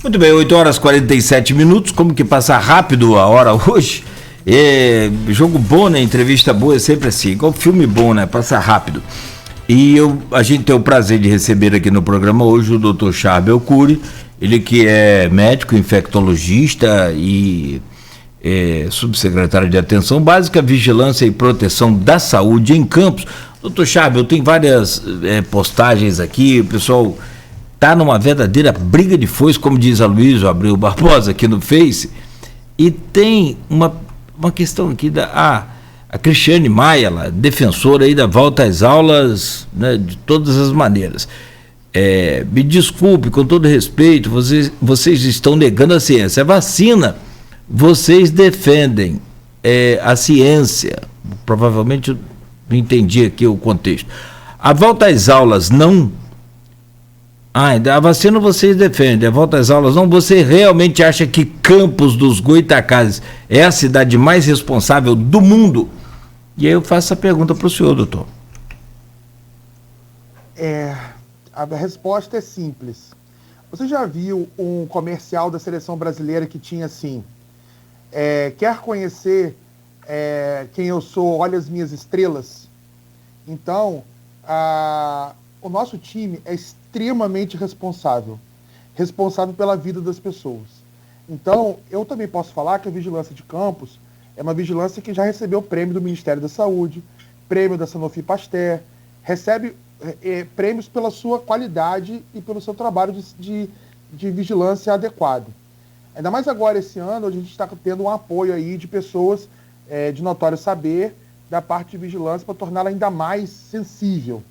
Muito bem, 8 horas e 47 minutos, como que passa rápido a hora hoje? Jogo bom, né? Entrevista boa é sempre assim, igual filme bom, né? Passa rápido. E a gente tem o prazer de receber aqui no programa hoje o Dr. Charbel Cury, ele que é médico, infectologista e subsecretário de Atenção Básica, Vigilância e Proteção da Saúde em Campos. Dr. Charbel, tem várias postagens aqui, o pessoal tá numa verdadeira briga de foice, como diz a Luísa Abreu Barbosa aqui no Face, e tem uma questão aqui a Cristiane Maia, lá, defensora aí da volta às aulas, né, de todas as maneiras. Me desculpe, com todo respeito, vocês estão negando a ciência. A vacina, vocês defendem a ciência. Provavelmente eu não entendi aqui o contexto. A volta às aulas não. A vacina vocês defendem, a volta às aulas não. Você realmente acha que Campos dos Goytacazes é a cidade mais responsável do mundo? E aí eu faço essa pergunta para o senhor, doutor. A resposta é simples. Você já viu um comercial da seleção brasileira que tinha assim: quer conhecer quem eu sou, olha as minhas estrelas? Então, o nosso time é extremamente responsável pela vida das pessoas. Então, eu também posso falar que a vigilância de Campos é uma vigilância que já recebeu prêmio do Ministério da Saúde, prêmio da Sanofi Pasteur, recebe prêmios pela sua qualidade e pelo seu trabalho de vigilância adequado. Ainda mais agora, esse ano, a gente está tendo um apoio aí de pessoas de notório saber da parte de vigilância para torná-la ainda mais sensível.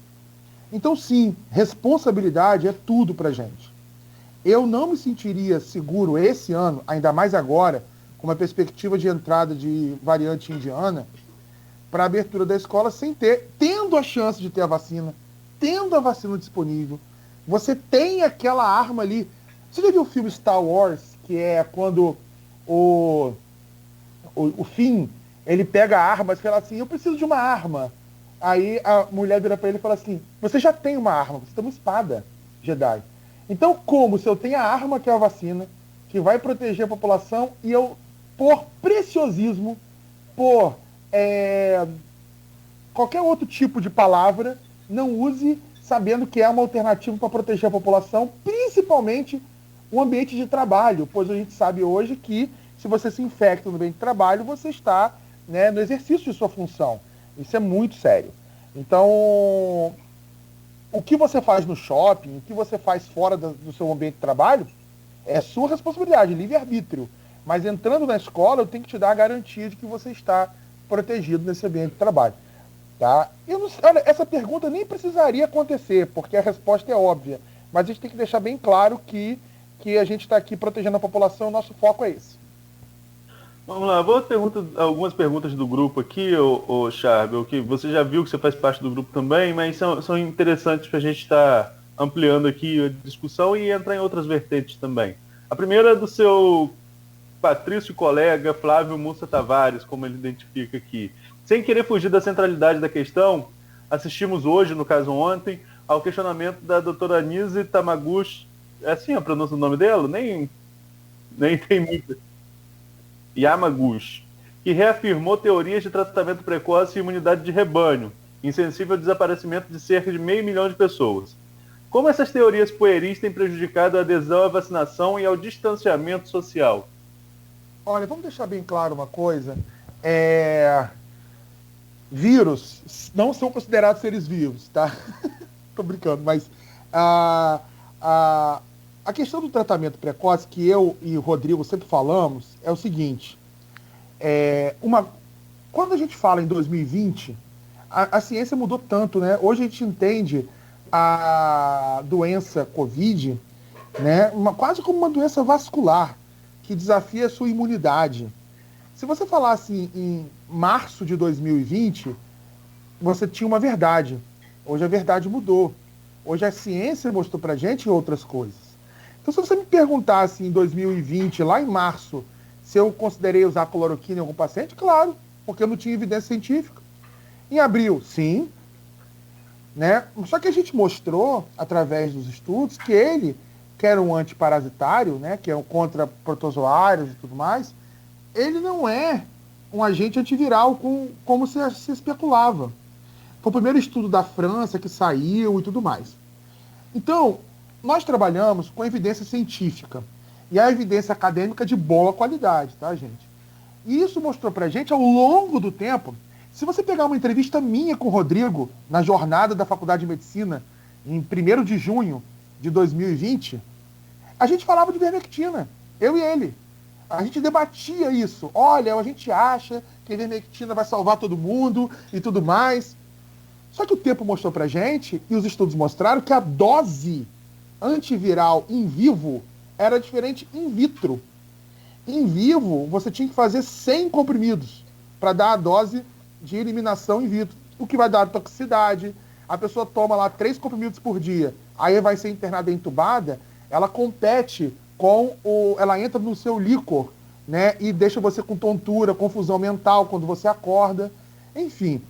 Então, sim, responsabilidade é tudo para a gente. Eu não me sentiria seguro esse ano, ainda mais agora, com uma perspectiva de entrada de variante indiana, para a abertura da escola tendo a chance de ter a vacina, tendo a vacina disponível. Você tem aquela arma ali. Você já viu o filme Star Wars, que é quando o Finn, ele pega a arma e fala assim: eu preciso de uma arma. Aí a mulher vira para ele e fala assim: você já tem uma arma, você tem uma espada Jedi. Então, como se eu tenho a arma que é a vacina, que vai proteger a população, e eu, por preciosismo, por qualquer outro tipo de palavra, não use sabendo que é uma alternativa para proteger a população, principalmente o ambiente de trabalho, pois a gente sabe hoje que se você se infecta no ambiente de trabalho, você está, né, no exercício de sua função. Isso é muito sério. Então, o que você faz no shopping, o que você faz fora do seu ambiente de trabalho, é sua responsabilidade, livre-arbítrio. Mas entrando na escola, eu tenho que te dar a garantia de que você está protegido nesse ambiente de trabalho. Tá? Olha, essa pergunta nem precisaria acontecer, porque a resposta é óbvia. Mas a gente tem que deixar bem claro que a gente está aqui protegendo a população, o nosso foco é esse. Vamos lá, vou algumas perguntas do grupo aqui, ô Charbel, que você já viu que você faz parte do grupo também, mas são interessantes para a gente estar ampliando aqui a discussão e entrar em outras vertentes também. A primeira é do seu patrício colega Flávio Mussa Tavares, como ele identifica aqui. Sem querer fugir da centralidade da questão, assistimos hoje, no caso ontem, ao questionamento da doutora Anise Tamaguchi. É assim a pronúncia do nome dela? Nem tem muita. Yamaguchi, que reafirmou teorias de tratamento precoce e imunidade de rebanho, insensível ao desaparecimento de cerca de 500 mil de pessoas. Como essas teorias pueris têm prejudicado a adesão à vacinação e ao distanciamento social? Olha, vamos deixar bem claro uma coisa. Vírus não são considerados seres vivos, tá? Tô brincando, mas a questão do tratamento precoce, que eu e o Rodrigo sempre falamos, é o seguinte: quando a gente fala em 2020, a ciência mudou tanto, né? Hoje a gente entende a doença Covid, né, quase como uma doença vascular, que desafia a sua imunidade. Se você falasse em março de 2020, você tinha uma verdade. Hoje a verdade mudou. Hoje a ciência mostrou pra gente outras coisas. Então, se você me perguntasse em 2020, lá em março, se eu considerei usar cloroquina em algum paciente, claro, porque eu não tinha evidência científica. Em abril, sim. Né? Só que a gente mostrou, através dos estudos, que ele que era um antiparasitário, né, que é um contra protozoários e tudo mais, ele não é um agente antiviral como se especulava. Foi o primeiro estudo da França que saiu e tudo mais. Então, nós trabalhamos com evidência científica e a evidência acadêmica de boa qualidade, tá, gente? E isso mostrou pra gente, ao longo do tempo, se você pegar uma entrevista minha com o Rodrigo, na jornada da Faculdade de Medicina, em 1º de junho de 2020, a gente falava de ivermectina, eu e ele. A gente debatia isso. Olha, a gente acha que a ivermectina vai salvar todo mundo e tudo mais. Só que o tempo mostrou pra gente, e os estudos mostraram, que a dose antiviral em vivo era diferente in vitro. Em vivo, você tinha que fazer 100 comprimidos para dar a dose de eliminação in vitro, o que vai dar toxicidade. A pessoa toma lá 3 comprimidos por dia, aí vai ser internada e entubada, ela compete com ela entra no seu líquor, né, e deixa você com tontura, confusão mental quando você acorda, enfim.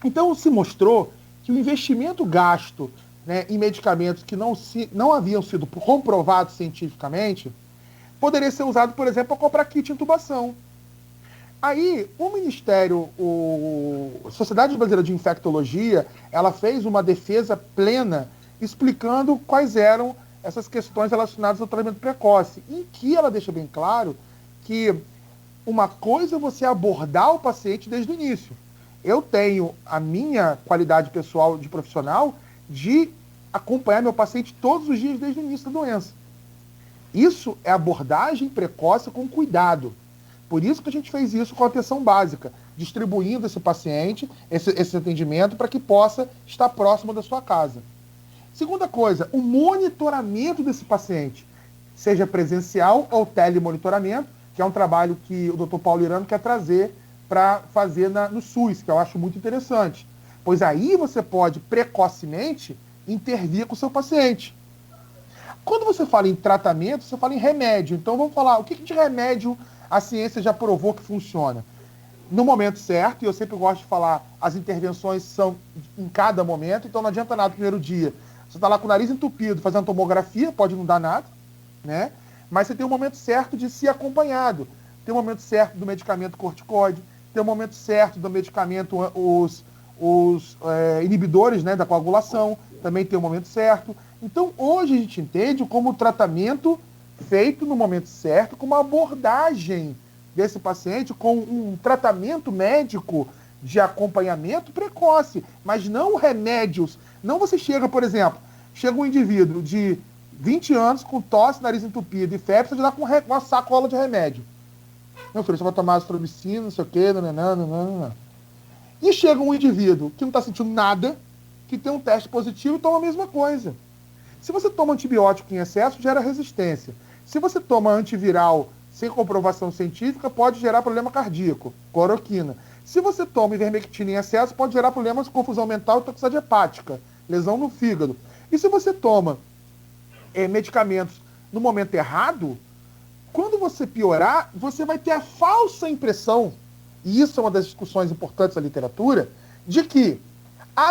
Então se mostrou que o investimento gasto, né, em medicamentos que não haviam sido comprovados cientificamente poderia ser usado, por exemplo, para comprar kit de intubação. Aí, o Ministério, a Sociedade Brasileira de Infectologia, ela fez uma defesa plena explicando quais eram essas questões relacionadas ao tratamento precoce, em que ela deixa bem claro que uma coisa é você abordar o paciente desde o início. Eu tenho a minha qualidade pessoal de profissional de acompanhar meu paciente todos os dias desde o início da doença. Isso é abordagem precoce com cuidado. Por isso que a gente fez isso com a atenção básica, distribuindo esse paciente, esse atendimento, para que possa estar próximo da sua casa. Segunda coisa, o monitoramento desse paciente, seja presencial ou telemonitoramento, que é um trabalho que o Dr. Paulo Irano quer trazer para fazer no SUS, que eu acho muito interessante. Pois aí você pode, precocemente, intervir com o seu paciente. Quando você fala em tratamento, você fala em remédio. Então vamos falar, o que de remédio a ciência já provou que funciona? No momento certo, e eu sempre gosto de falar, as intervenções são em cada momento, então não adianta nada no primeiro dia. Você está lá com o nariz entupido, fazendo tomografia, pode não dar nada, né? Mas você tem o momento certo de ser acompanhado. Tem o momento certo do medicamento corticoide, tem o momento certo do medicamento, os inibidores, né, da coagulação, também tem o momento certo. Então, hoje a gente entende como o tratamento feito no momento certo, com uma abordagem desse paciente, com um tratamento médico de acompanhamento precoce, mas não remédios. Não você chega, por exemplo, chega um indivíduo de 20 anos com tosse, nariz entupido e febre, você já dá com uma sacola de remédio. Meu filho, você vai tomar azitromicina, não sei o quê, não. E chega um indivíduo que não está sentindo nada, que tem um teste positivo e toma a mesma coisa. Se você toma antibiótico em excesso, gera resistência. Se você toma antiviral sem comprovação científica, pode gerar problema cardíaco, cloroquina. Se você toma ivermectina em excesso, pode gerar problemas de confusão mental e toxicidade hepática, lesão no fígado. E se você toma medicamentos no momento errado, quando você piorar, você vai ter a falsa impressão, e isso é uma das discussões importantes da literatura, de que,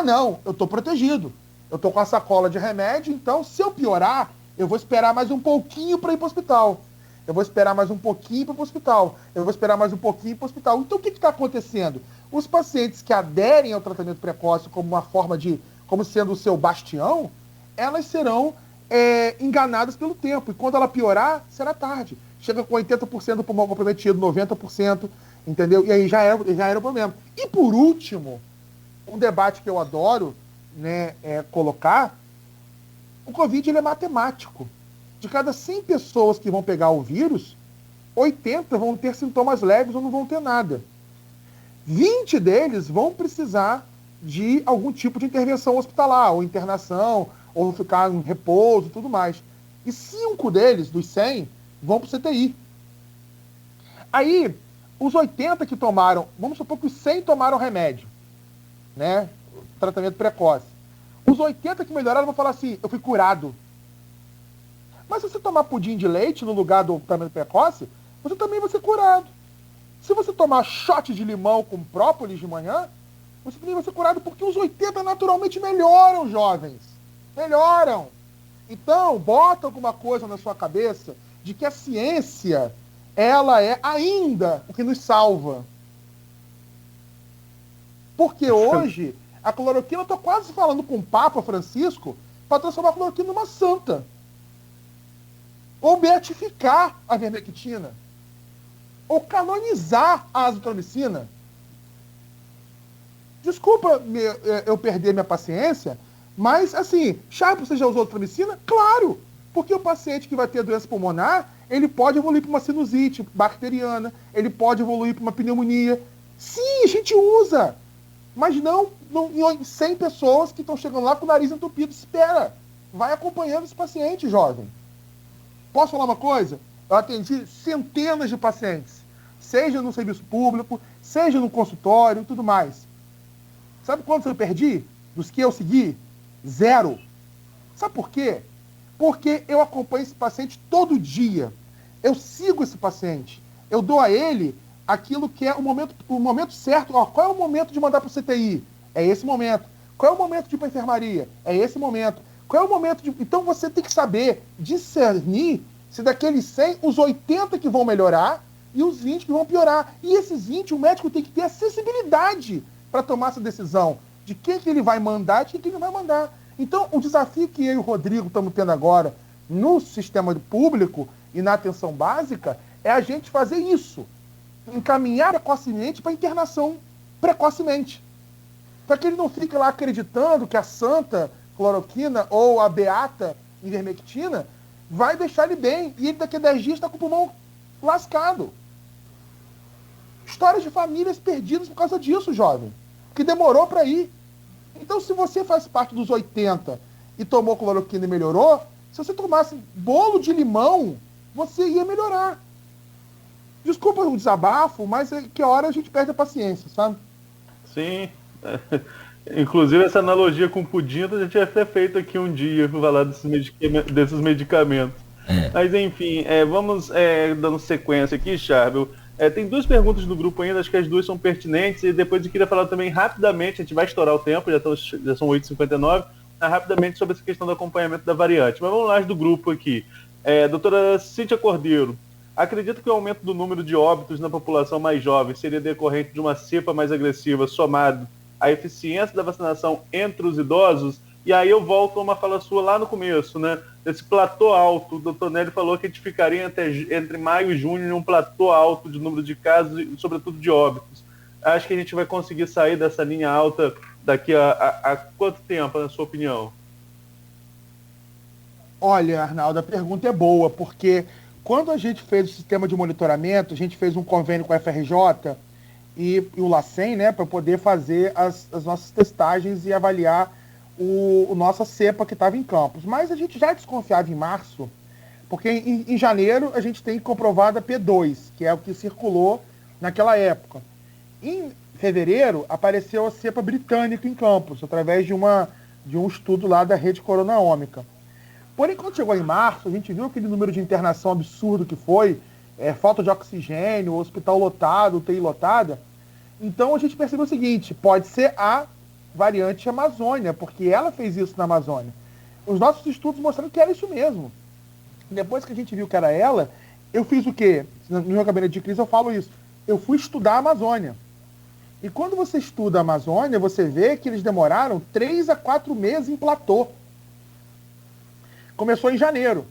não, eu estou protegido. Eu estou com a sacola de remédio, então se eu piorar, eu vou esperar mais um pouquinho para ir para o hospital. Eu vou esperar mais um pouquinho para o hospital. Eu vou esperar mais um pouquinho para o hospital. Então o que está acontecendo? Os pacientes que aderem ao tratamento precoce como uma forma como sendo o seu bastião, elas serão enganadas pelo tempo. E quando ela piorar, será tarde. Chega com 80% do pulmão comprometido, 90%, entendeu? E aí já era o problema. E por último, um debate que eu adoro, né, colocar, o Covid ele é matemático. De cada 100 pessoas que vão pegar o vírus, 80 vão ter sintomas leves ou não vão ter nada. 20 deles vão precisar de algum tipo de intervenção hospitalar, ou internação, ou ficar em repouso e tudo mais. E 5 deles, dos 100, vão para o CTI. Aí, os 80 que tomaram, vamos supor que os 100 tomaram remédio, né? Tratamento precoce. Os 80 que melhoraram vão falar assim, eu fui curado. Mas se você tomar pudim de leite no lugar do tratamento precoce, você também vai ser curado. Se você tomar shot de limão com própolis de manhã, você também vai ser curado, porque os 80 naturalmente melhoram, jovens. Melhoram. Então, bota alguma coisa na sua cabeça de que a ciência, ela é ainda o que nos salva. Porque hoje, a cloroquina, eu estou quase falando com o Papa Francisco para transformar a cloroquina numa santa. Ou beatificar a vermectina. Ou canonizar a azitromicina. Desculpa eu perder minha paciência, mas, assim, Charles, você já usou azitromicina? Claro! Porque o paciente que vai ter doença pulmonar, ele pode evoluir para uma sinusite bacteriana, ele pode evoluir para uma pneumonia. Sim, a gente usa! Mas não em 100 pessoas que estão chegando lá com o nariz entupido. Espera! Vai acompanhando esse paciente, jovem. Posso falar uma coisa? Eu atendi centenas de pacientes, seja no serviço público, seja no consultório e tudo mais. Sabe quantos eu perdi? Dos que eu segui? 0. Sabe por quê? Porque eu acompanho esse paciente todo dia. Eu sigo esse paciente. Eu dou a ele aquilo que é o momento certo. Ó, qual é o momento de mandar para o CTI? É esse momento. Qual é o momento de ir para a enfermaria? É esse momento. Qual é o momento de... Então você tem que saber discernir se daqueles 100, os 80 que vão melhorar e os 20 que vão piorar. E esses 20, o médico tem que ter acessibilidade para tomar essa decisão de quem que ele vai mandar e de quem que ele vai mandar. Então, o desafio que eu e o Rodrigo estamos tendo agora no sistema público e na atenção básica é a gente fazer isso. Encaminhar precocemente para internação precocemente. Para que ele não fique lá acreditando que a santa cloroquina ou a beata ivermectina vai deixar ele bem. E ele daqui a 10 dias está com o pulmão lascado. Histórias de famílias perdidas por causa disso, jovem. Que demorou para ir. Então, se você faz parte dos 80 e tomou cloroquina e melhorou, se você tomasse bolo de limão, você ia melhorar. Desculpa o desabafo, mas é que a hora a gente perde a paciência, sabe? Sim. Inclusive, essa analogia com pudim a gente já tinha feito aqui um dia, falar desses medicamentos. Mas, enfim, vamos dando sequência aqui, Charbel. Tem 2 perguntas no grupo ainda, acho que as 2 são pertinentes, e depois eu queria falar também rapidamente, a gente vai estourar o tempo, já são 8h59, rapidamente sobre essa questão do acompanhamento da variante. Mas vamos lá do grupo aqui. Doutora Cíntia Cordeiro, acredita que o aumento do número de óbitos na população mais jovem seria decorrente de uma cepa mais agressiva somado à eficiência da vacinação entre os idosos? E aí eu volto a uma fala sua lá no começo, né? Esse platô alto, o doutor Nélio falou que a gente ficaria entre maio e junho em um platô alto de número de casos e, sobretudo, de óbitos. Acho que a gente vai conseguir sair dessa linha alta daqui a quanto tempo, na sua opinião? Olha, Arnaldo, a pergunta é boa, porque quando a gente fez o sistema de monitoramento, a gente fez um convênio com a FRJ e o LACEN, né, para poder fazer as nossas testagens e avaliar o nossa cepa que estava em Campos. Mas a gente já desconfiava em março, porque em janeiro a gente tem comprovada P2, que é o que circulou naquela época. Em fevereiro apareceu a cepa britânica em Campos, através de um estudo lá da rede Coronaômica. Porém, quando chegou em março, a gente viu aquele número de internação absurdo que foi, falta de oxigênio, hospital lotado, UTI lotada. Então a gente percebeu o seguinte, pode ser a variante Amazônia, porque ela fez isso na Amazônia. Os nossos estudos mostraram que era isso mesmo. Depois que a gente viu que era ela, eu fiz o quê? No meu gabinete de crise eu falo isso. Eu fui estudar a Amazônia. E quando você estuda a Amazônia, você vê que eles demoraram 3 a 4 meses em platô. Começou em janeiro.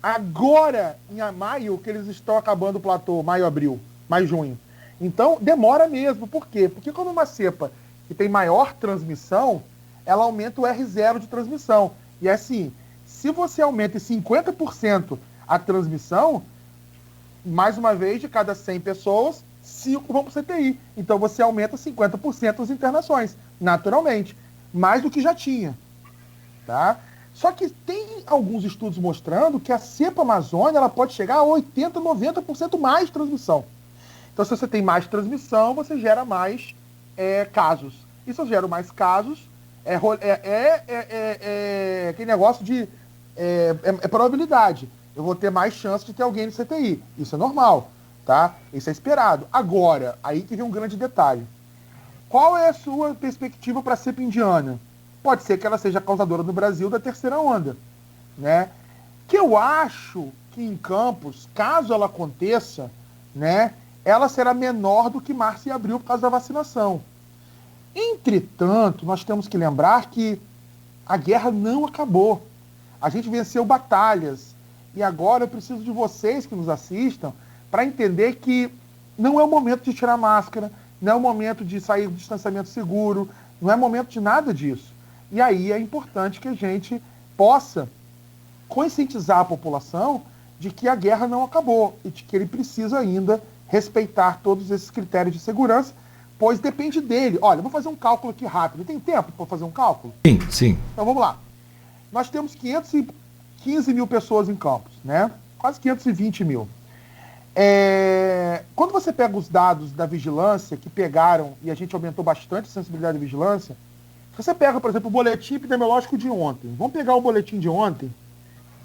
Agora, em maio, que eles estão acabando o platô, maio, abril, maio, junho. Então, demora mesmo. Por quê? Porque como uma cepa que tem maior transmissão, ela aumenta o R0 de transmissão. E assim, se você aumenta em 50% a transmissão, mais uma vez, de cada 100 pessoas, 5 vão para o CTI. Então você aumenta 50% as internações, naturalmente, mais do que já tinha. Tá? Só que tem alguns estudos mostrando que a cepa Amazônia ela pode chegar a 80%, 90% mais transmissão. Então, se você tem mais transmissão, você gera mais casos. E se eu gero mais casos, aquele negócio de probabilidade. Eu vou ter mais chance de ter alguém no CTI. Isso é normal, tá? Isso é esperado. Agora, aí que vem um grande detalhe. Qual é a sua perspectiva para a cepa indiana? Pode ser que ela seja causadora no Brasil da terceira onda. né? Que eu acho que em Campos, caso ela aconteça, né, ela será menor do que março e abril por causa da vacinação. Entretanto, nós temos que lembrar que a guerra não acabou. A gente venceu batalhas. E agora eu preciso de vocês que nos assistam para entender que não é o momento de tirar máscara, não é o momento de sair do distanciamento seguro, não é momento de nada disso. E aí é importante que a gente possa conscientizar a população de que a guerra não acabou e de que ele precisa ainda respeitar todos esses critérios de segurança, pois depende dele. Olha, vou fazer um cálculo aqui rápido. Tem tempo para fazer um cálculo? Sim, sim. Então vamos lá. Nós temos 515 mil pessoas em Campos, né? Quase 520 mil. Quando você pega os dados da vigilância, que pegaram, e a gente aumentou bastante a sensibilidade da vigilância, se você pega, por exemplo, o boletim epidemiológico de ontem, vamos pegar o boletim de ontem,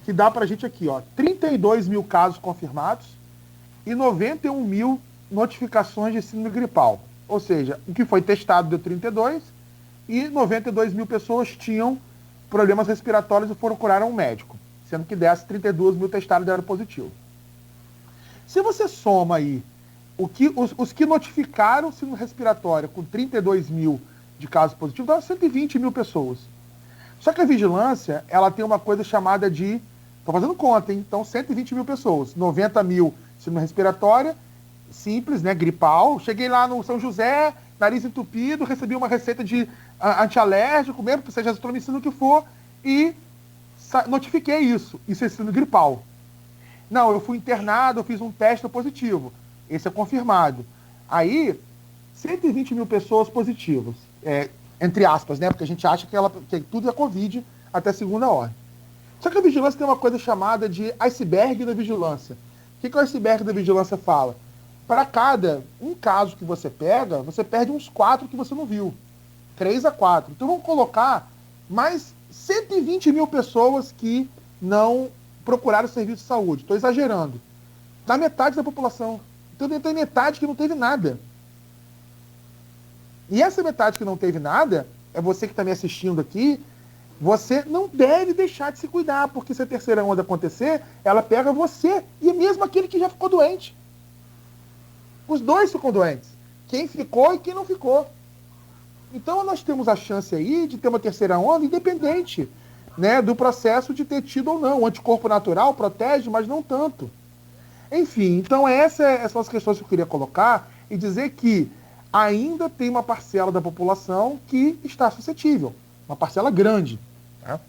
que dá pra gente aqui, ó, 32 mil casos confirmados e 91 mil notificações de síndrome gripal. Ou seja, o que foi testado deu 32 e 92 mil pessoas tinham problemas respiratórios e foram curar um médico, sendo que dessas 32 mil testados deram positivo. Se você soma aí os que notificaram síndrome respiratória com 32 mil de casos positivos, dá 120 mil pessoas. Só que a vigilância, ela tem uma coisa chamada de... Estou fazendo conta, hein? Então, 120 mil pessoas. 90 mil síndrome respiratória, simples, né? Gripal. Cheguei lá no São José, nariz entupido, recebi uma receita de antialérgico, mesmo, seja azitromicina, o que for, e notifiquei isso. Isso é síndrome gripal. Não, eu fui internado, eu fiz um teste positivo. Esse é confirmado. Aí, 120 mil pessoas positivas. Entre aspas, né? Porque a gente acha que tudo é Covid até segunda ordem. Só que a vigilância tem uma coisa chamada de iceberg da vigilância. O que o iceberg da vigilância fala? Para cada um caso que você pega, você perde uns 4 que você não viu. 3 a 4. Então vamos colocar mais 120 mil pessoas que não procuraram o serviço de saúde. Estou exagerando. Da metade da população. Então tem metade que não teve nada. E essa metade que não teve nada, é você que está me assistindo aqui, você não deve deixar de se cuidar, porque se a terceira onda acontecer, ela pega você e mesmo aquele que já ficou doente. Os dois ficam doentes. Quem ficou e quem não ficou. Então nós temos a chance aí de ter uma terceira onda independente, né, do processo de ter tido ou não. O anticorpo natural protege, mas não tanto. Enfim, então essas são as questões que eu queria colocar e dizer que ainda tem uma parcela da população que está suscetível. Uma parcela grande. Né?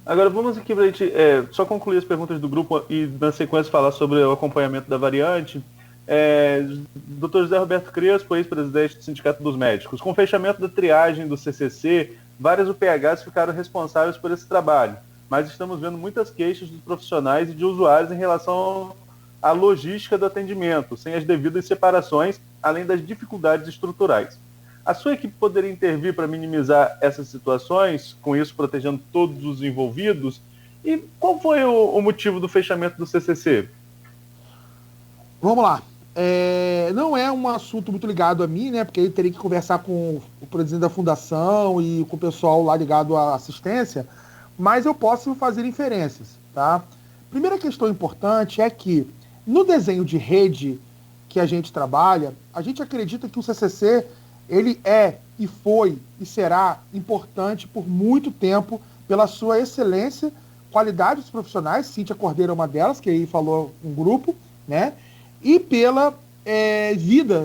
Agora vamos aqui para a gente só concluir as perguntas do grupo e na sequência falar sobre o acompanhamento da variante. Dr. José Roberto Crespo, ex-presidente do Sindicato dos Médicos. Com o fechamento da triagem do CCC, várias UPHs ficaram responsáveis por esse trabalho, mas estamos vendo muitas queixas dos profissionais e de usuários em relação à logística do atendimento, sem as devidas separações, além das dificuldades estruturais. A sua equipe poderia intervir para minimizar essas situações, com isso protegendo todos os envolvidos? E qual foi o motivo do fechamento do CCC? Vamos lá. Não é um assunto muito ligado a mim, né? Porque eu teria que conversar com o presidente da fundação e com o pessoal lá ligado à assistência, mas eu posso fazer inferências, tá? Primeira questão importante é que no desenho de rede que a gente trabalha, a gente acredita que o CCC ele é e foi e será importante por muito tempo pela sua excelência, qualidade dos profissionais, Cíntia Cordeiro é uma delas, que aí falou um grupo, né? E pela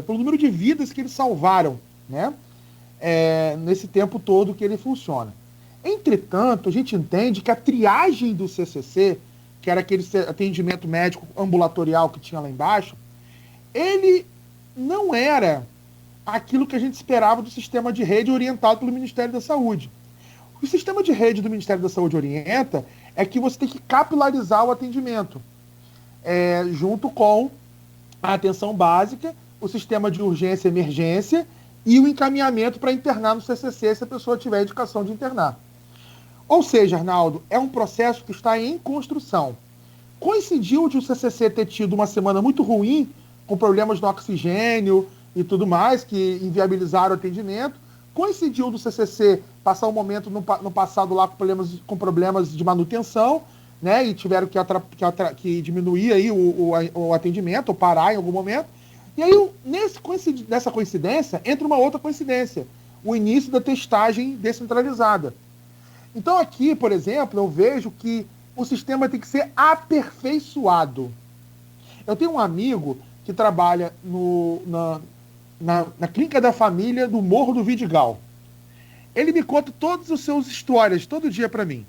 pelo número de vidas que eles salvaram, né? Nesse tempo todo que ele funciona. Entretanto, a gente entende que a triagem do CCC, que era aquele atendimento médico ambulatorial que tinha lá embaixo, ele não era aquilo que a gente esperava do sistema de rede orientado pelo Ministério da Saúde. O sistema de rede do Ministério da Saúde orienta é que você tem que capilarizar o atendimento, junto com a atenção básica, o sistema de urgência e emergência e o encaminhamento para internar no CCC se a pessoa tiver indicação de internar. Ou seja, Arnaldo, é um processo que está em construção. Coincidiu de o CCC ter tido uma semana muito ruim, com problemas no oxigênio e tudo mais, que inviabilizaram o atendimento. Coincidiu do CCC passar um momento no passado lá com problemas de manutenção, né? E tiveram que diminuir aí o atendimento, ou parar em algum momento. E aí, nessa coincidência, entra uma outra coincidência. O início da testagem descentralizada. Então aqui, por exemplo, eu vejo que o sistema tem que ser aperfeiçoado. Eu tenho um amigo que trabalha na clínica da família do Morro do Vidigal. Ele me conta todas as suas histórias, todo dia para mim.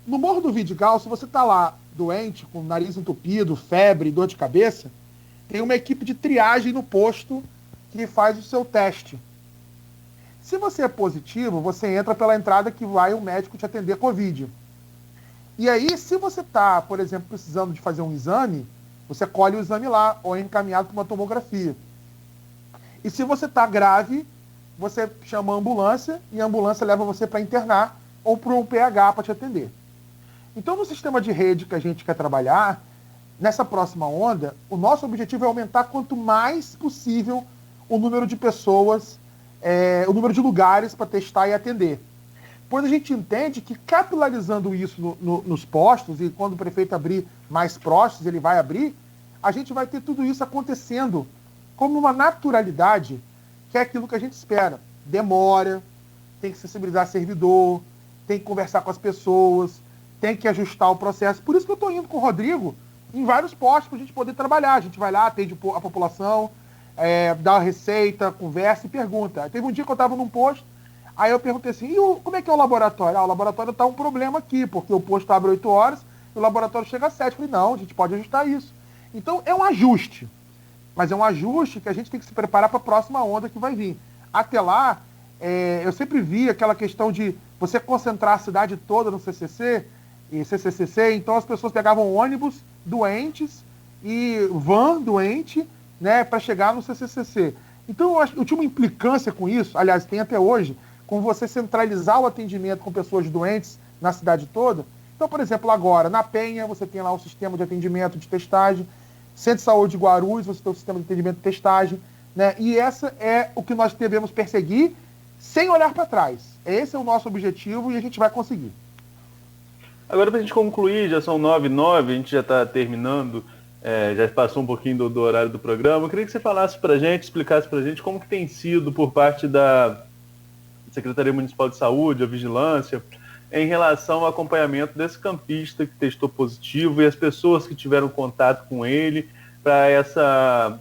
No Morro do Vidigal, se você está lá doente, com o nariz entupido, febre, dor de cabeça, tem uma equipe de triagem no posto que faz o seu teste. Se você é positivo, você entra pela entrada que vai o médico te atender Covid. E aí, se você está, por exemplo, precisando de fazer um exame, você colhe o exame lá, ou é encaminhado para uma tomografia. E se você está grave, você chama a ambulância, e a ambulância leva você para internar, ou para um PH para te atender. Então, no sistema de rede que a gente quer trabalhar, nessa próxima onda, o nosso objetivo é aumentar quanto mais possível o número de pessoas, o número de lugares para testar e atender. Pois a gente entende que capilarizando isso nos postos, e quando o prefeito abrir mais postos, ele vai abrir, a gente vai ter tudo isso acontecendo como uma naturalidade, que é aquilo que a gente espera. Demora, tem que sensibilizar servidor, tem que conversar com as pessoas, tem que ajustar o processo. Por isso que eu estou indo com o Rodrigo em vários postos para a gente poder trabalhar. A gente vai lá, atende a população, dá a receita, conversa e pergunta. Teve um dia que eu estava num posto, aí eu perguntei assim, como é que é o laboratório? O laboratório está um problema aqui, porque o posto abre 8 horas e o laboratório chega às 7. Eu falei, não, a gente pode ajustar isso. Então é um ajuste, mas é um ajuste que a gente tem que se preparar para a próxima onda que vai vir. Até lá, eu sempre vi aquela questão de você concentrar a cidade toda no CCC, e CCCC, então as pessoas pegavam ônibus doentes e van doente, né, para chegar no CCCC. Então eu tinha uma implicância com isso, aliás, tem até hoje, com você centralizar o atendimento com pessoas doentes na cidade toda. Então, por exemplo, agora, na Penha, você tem lá o sistema de atendimento de testagem, Centro de Saúde de Guarulhos, você tem o sistema de atendimento de testagem, né, e essa é o que nós devemos perseguir sem olhar para trás. Esse é o nosso objetivo e a gente vai conseguir. Agora, para a gente concluir, já são 9h09, a gente já está terminando, já passou um pouquinho do horário do programa. Eu queria que você falasse para a gente, explicasse para a gente como que tem sido por parte da Secretaria Municipal de Saúde, a vigilância, em relação ao acompanhamento desse campista que testou positivo e as pessoas que tiveram contato com ele para essa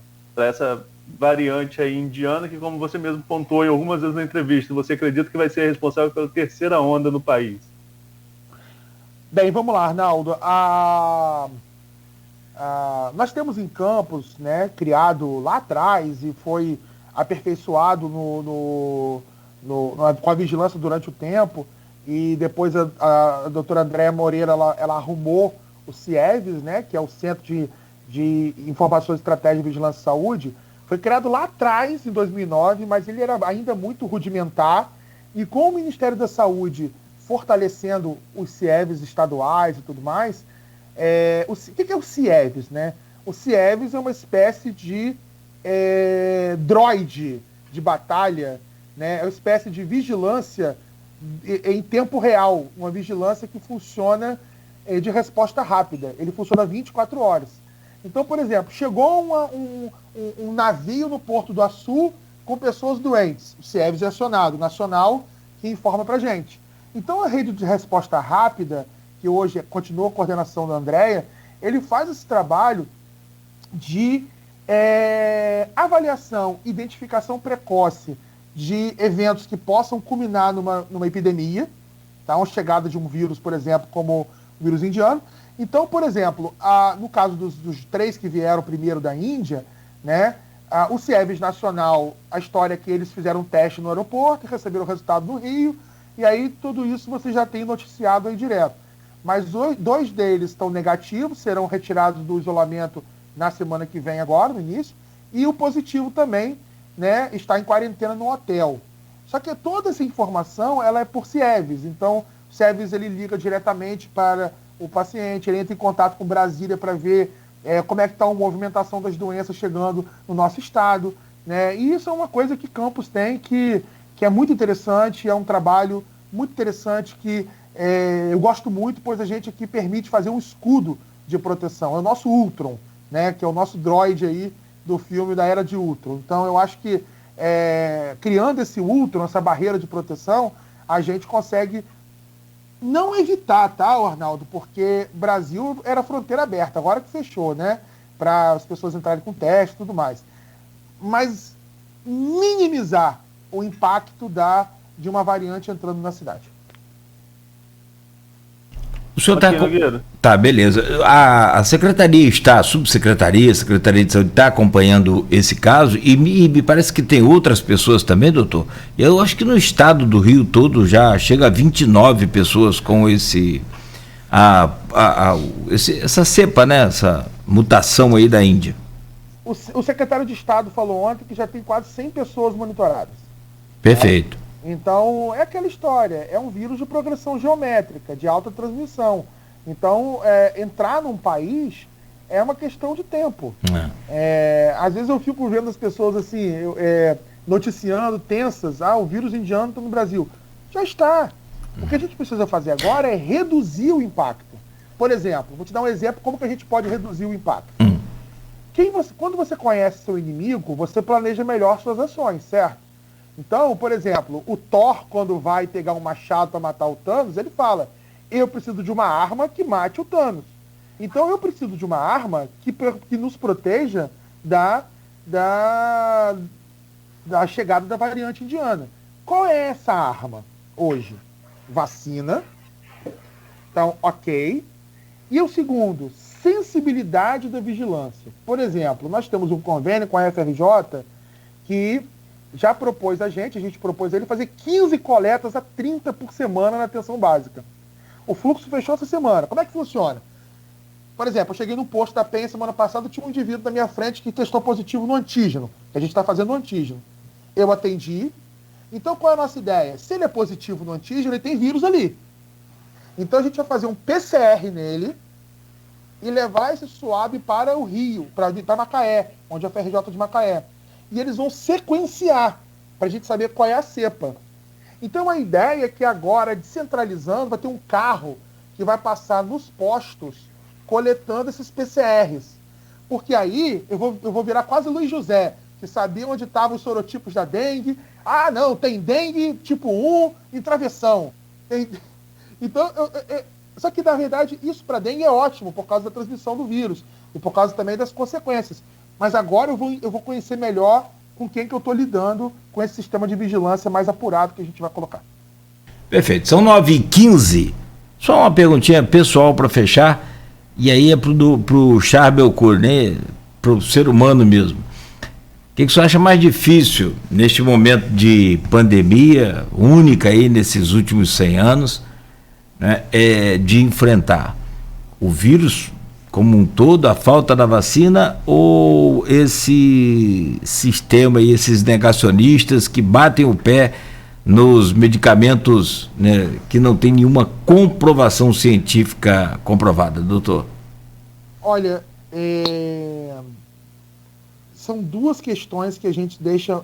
variante aí indiana, que, como você mesmo pontuou em algumas vezes na entrevista, você acredita que vai ser responsável pela terceira onda no país? Bem, vamos lá, Arnaldo. Nós temos em Campos, né, criado lá atrás e foi aperfeiçoado com a vigilância durante o tempo, e depois a doutora Andréa Moreira ela arrumou o CIEVES, né, que é o Centro de Informações, Estratégia e Vigilância e Saúde. Foi criado lá atrás, em 2009, mas ele era ainda muito rudimentar, e com o Ministério da Saúde fortalecendo os CIEVES estaduais e tudo mais. O que é o CIEVES, né? O CIEVES é uma espécie de droide de batalha, né? É uma espécie de vigilância em tempo real, uma vigilância que funciona de resposta rápida. Ele funciona 24 horas. Então, por exemplo, chegou um navio no Porto do Açu com pessoas doentes. O CIEVES é acionado, nacional, que informa para a gente. Então, a rede de resposta rápida, que hoje continua a coordenação da Andréa, ele faz esse trabalho de avaliação, identificação precoce de eventos que possam culminar numa epidemia, tá? Uma chegada de um vírus, por exemplo, como o vírus indiano. Então, por exemplo, no caso dos 3 que vieram primeiro da Índia, né, o CIEVES nacional, a história é que eles fizeram um teste no aeroporto, receberam o resultado no Rio, e aí tudo isso você já tem noticiado aí direto. Mas 2 deles estão negativos, serão retirados do isolamento na semana que vem agora, no início, e o positivo também, né, está em quarentena no hotel. Só que toda essa informação ela é por CIEVES, então o CIEVES ele liga diretamente para o paciente, ele entra em contato com Brasília para ver como é que está a movimentação das doenças chegando no nosso estado, né? E isso é uma coisa que Campos tem que que é muito interessante, é um trabalho muito interessante que eu gosto muito, pois a gente aqui permite fazer um escudo de proteção. É o nosso Ultron, né, que é o nosso droid aí do filme da Era de Ultron. Então eu acho que criando esse Ultron, essa barreira de proteção, a gente consegue não evitar, tá, Arnaldo? Porque Brasil era fronteira aberta, agora que fechou, né? Para as pessoas entrarem com teste e tudo mais. Mas minimizar o impacto de uma variante entrando na cidade. O senhor está Tá, beleza. A secretaria a subsecretaria, a Secretaria de Saúde está acompanhando esse caso e me parece que tem outras pessoas também, doutor. Eu acho que no estado do Rio todo já chega a 29 pessoas com essa cepa, né? Essa mutação aí da Índia. O secretário de Estado falou ontem que já tem quase 100 pessoas monitoradas. Perfeito. Né? Então, é aquela história, é um vírus de progressão geométrica, de alta transmissão. Então, entrar num país é uma questão de tempo. Às vezes eu fico vendo as pessoas assim, noticiando, tensas, o vírus indiano está no Brasil. Já está. O que a gente precisa fazer agora é reduzir o impacto. Por exemplo, vou te dar um exemplo como que a gente pode reduzir o impacto. Quando você conhece seu inimigo, você planeja melhor suas ações, certo? Então, por exemplo, o Thor, quando vai pegar um machado para matar o Thanos, ele fala, eu preciso de uma arma que mate o Thanos. Então, eu preciso de uma arma que nos proteja da chegada da variante indiana. Qual é essa arma hoje? Vacina. Então, ok. E o segundo, sensibilidade da vigilância. Por exemplo, nós temos um convênio com a FRJ que já propôs a gente propôs a ele fazer 15 coletas a 30 por semana na atenção básica. O fluxo fechou essa semana. Como é que funciona? Por exemplo, eu cheguei no posto da Penha semana passada, tinha um indivíduo na minha frente que testou positivo no antígeno, que a gente está fazendo no antígeno. Eu atendi. Então, qual é a nossa ideia? Se ele é positivo no antígeno, ele tem vírus ali. Então, a gente vai fazer um PCR nele e levar esse swab para o Rio, para Macaé, onde é a FRJ de Macaé. E eles vão sequenciar para a gente saber qual é a cepa. Então a ideia é que agora, descentralizando, vai ter um carro que vai passar nos postos coletando esses PCRs. Porque aí eu vou virar quase Luiz José, que sabia onde estavam os sorotipos da dengue. Ah, não, tem dengue tipo 1 em Travessão. Então, só que na verdade isso para dengue é ótimo por causa da transmissão do vírus e por causa também das consequências. Mas agora eu vou conhecer melhor com quem que eu estou lidando com esse sistema de vigilância mais apurado que a gente vai colocar. Perfeito. São 9h15. Só uma perguntinha pessoal para fechar. E aí é pro Charbelcourt, né? Pro ser humano mesmo. O que você acha mais difícil neste momento de pandemia única aí nesses últimos 100 anos, né, de enfrentar? O vírus como um todo, a falta da vacina, ou esse sistema e esses negacionistas que batem o pé nos medicamentos, né, que não tem nenhuma comprovação científica comprovada, doutor? Olha, são duas questões que a gente deixa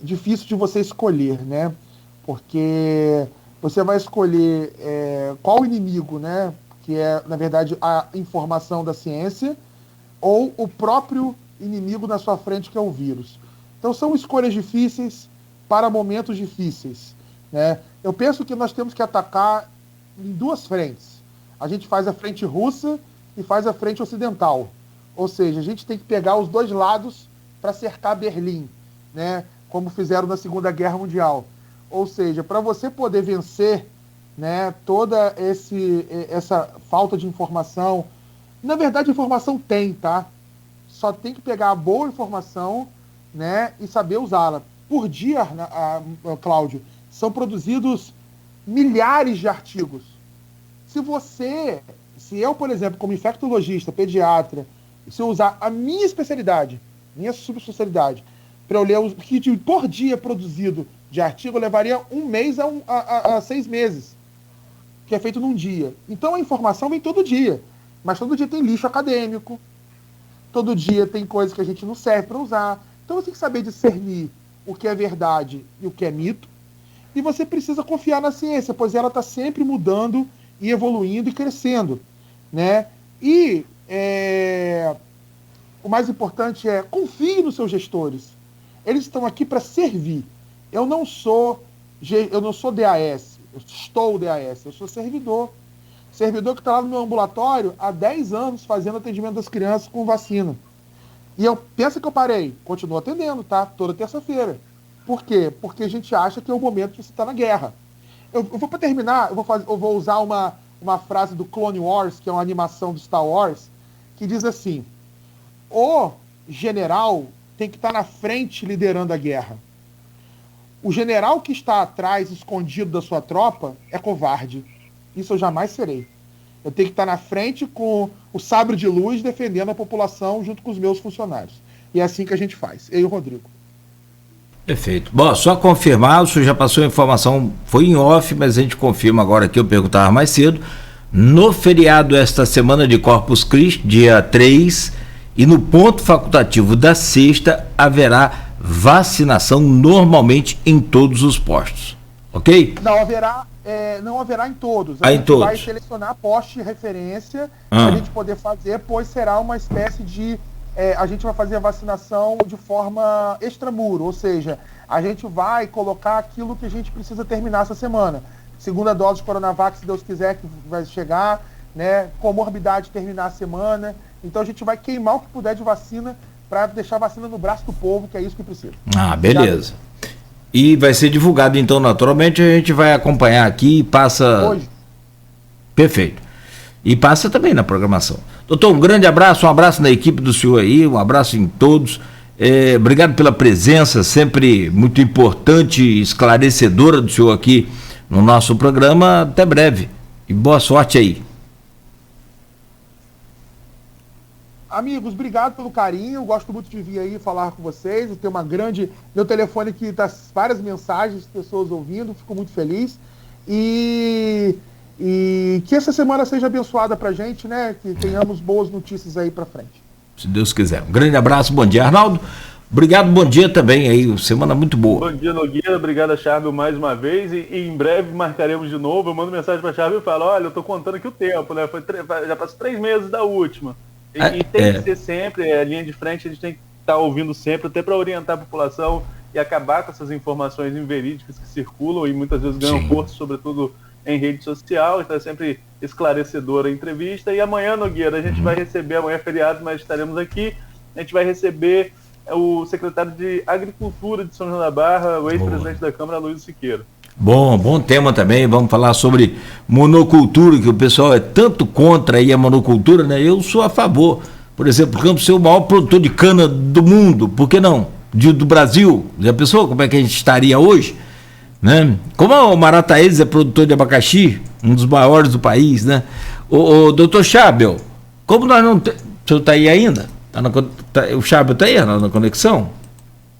difícil de você escolher, né? Porque você vai escolher qual inimigo, né? Que é, na verdade, a informação da ciência, ou o próprio inimigo na sua frente, que é o vírus. Então, são escolhas difíceis para momentos difíceis, né? Eu penso que nós temos que atacar em duas frentes. A gente faz a frente russa e faz a frente ocidental. Ou seja, a gente tem que pegar os dois lados para cercar Berlim, né? Como fizeram na Segunda Guerra Mundial. Ou seja, para você poder vencer, né, toda essa falta de informação. Na verdade, informação tem, tá? Só tem que pegar a boa informação, né, e saber usá-la. Por dia, Cláudio, são produzidos milhares de artigos. Se eu, por exemplo, como infectologista, pediatra, se eu usar a minha especialidade, minha subespecialidade, para eu ler o que por dia produzido de artigo, eu levaria 1 mês a 6 meses. Que é feito num dia. Então a informação vem todo dia. Mas todo dia tem lixo acadêmico. Todo dia tem coisas que a gente não serve para usar. Então você tem que saber discernir, o que é verdade e o que é mito, e você precisa confiar na ciência, pois ela está sempre mudando e evoluindo e crescendo, né? E o mais importante é confie nos seus gestores. Eles estão aqui para servir. Eu não sou DAS, eu estou DAS, eu sou servidor. Servidor que está lá no meu ambulatório há 10 anos fazendo atendimento das crianças com vacina. E pensa que eu parei, continuo atendendo, tá? Toda terça-feira. Por quê? Porque a gente acha que é o momento que você está na guerra. Eu vou para terminar, eu vou usar uma frase do Clone Wars, que é uma animação do Star Wars, que diz assim: o general tem que estar na frente liderando a guerra. O general que está atrás, escondido da sua tropa, é covarde. Isso eu jamais serei. Eu tenho que estar na frente com o sabre de luz defendendo a população junto com os meus funcionários. E é assim que a gente faz, eu e o Rodrigo. Perfeito. Bom, só confirmar, o senhor já passou a informação, foi em off, mas a gente confirma agora que eu perguntava mais cedo. No feriado esta semana de Corpus Christi, dia 3, e no ponto facultativo da sexta, haverá vacinação normalmente em todos os postos. Ok? Não haverá em todos. A gente vai selecionar postos de referência para a gente poder fazer, pois será uma espécie de... a gente vai fazer a vacinação de forma extramuro, ou seja, a gente vai colocar aquilo que a gente precisa terminar essa semana. Segunda dose de Coronavac, se Deus quiser, que vai chegar, né? Comorbidade terminar a semana. Então a gente vai queimar o que puder de vacina para deixar a vacina no braço do povo, que é isso que precisa. Ah, beleza. E vai ser divulgado, então, naturalmente, a gente vai acompanhar aqui e passa... Hoje. Perfeito. E passa também na programação. Doutor, um grande abraço, um abraço na equipe do senhor aí, um abraço em todos. Obrigado pela presença, sempre muito importante e esclarecedora do senhor aqui no nosso programa. Até breve. E boa sorte aí. Amigos, obrigado pelo carinho, gosto muito de vir aí falar com vocês, eu tenho meu telefone aqui tá várias mensagens de pessoas ouvindo, fico muito feliz, e que essa semana seja abençoada pra gente, né, que tenhamos boas notícias aí pra frente. Se Deus quiser. Um grande abraço, bom dia, Arnaldo, obrigado, bom dia também aí, semana muito boa. Bom dia, Nogueira, obrigado a Charbel mais uma vez, e em breve marcaremos de novo, eu mando mensagem pra Charbel e falo, olha, eu tô contando aqui o tempo, né, já passou 3 meses da última. E tem que ser sempre, a linha de frente a gente tem que estar ouvindo sempre, até para orientar a população e acabar com essas informações inverídicas que circulam e muitas vezes ganham força, sobretudo em rede social. Então é sempre esclarecedora a entrevista. E amanhã, Nogueira, a gente vai receber, amanhã é feriado, mas estaremos aqui, a gente vai receber o secretário de Agricultura de São João da Barra, o ex-presidente da Câmara, Luiz Siqueira. Bom tema também, vamos falar sobre monocultura, que o pessoal é tanto contra aí a monocultura, né? Eu sou a favor. Por exemplo, o Campos ser o maior produtor de cana do mundo, por que não? Do Brasil, já pensou como é que a gente estaria hoje? Né? Como o Marataízes é produtor de abacaxi, um dos maiores do país, né? O doutor Charbel, como nós não temos... O senhor está aí ainda? O Charbel está aí na conexão?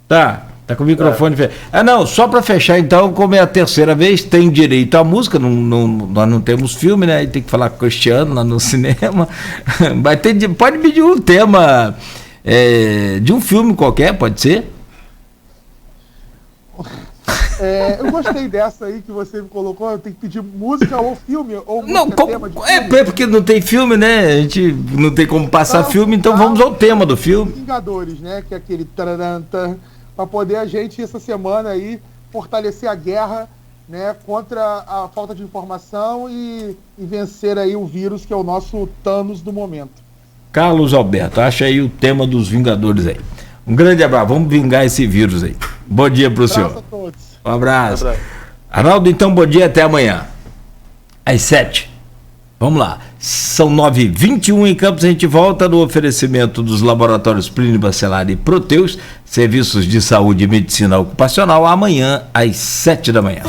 Tá com o microfone fechado. Não, só para fechar então, como é a terceira vez, tem direito à música, nós não temos filme, né? Aí tem que falar com o Cristiano lá no cinema. Pode pedir um tema de um filme qualquer, pode ser? Eu gostei dessa aí que você me colocou, eu tenho que pedir música ou filme, ou não, tema de filme. Porque não tem filme, né? A gente não tem como passar filme, então vamos ao tema do filme. Vingadores, né? Que é aquele tararanta, para poder a gente, essa semana aí, fortalecer a guerra, né, contra a falta de informação e vencer aí o vírus, que é o nosso Thanos do momento. Carlos Alberto, acha aí o tema dos Vingadores aí. Um grande abraço, vamos vingar esse vírus aí. Bom dia pro senhor. Um abraço a todos. Um abraço. Arnaldo, então, bom dia, até amanhã. Às 7. Vamos lá. São 9h21 em Campos, a gente volta no oferecimento dos laboratórios Plínio Bacelar e Proteus, serviços de saúde e medicina ocupacional, amanhã às 7 da manhã.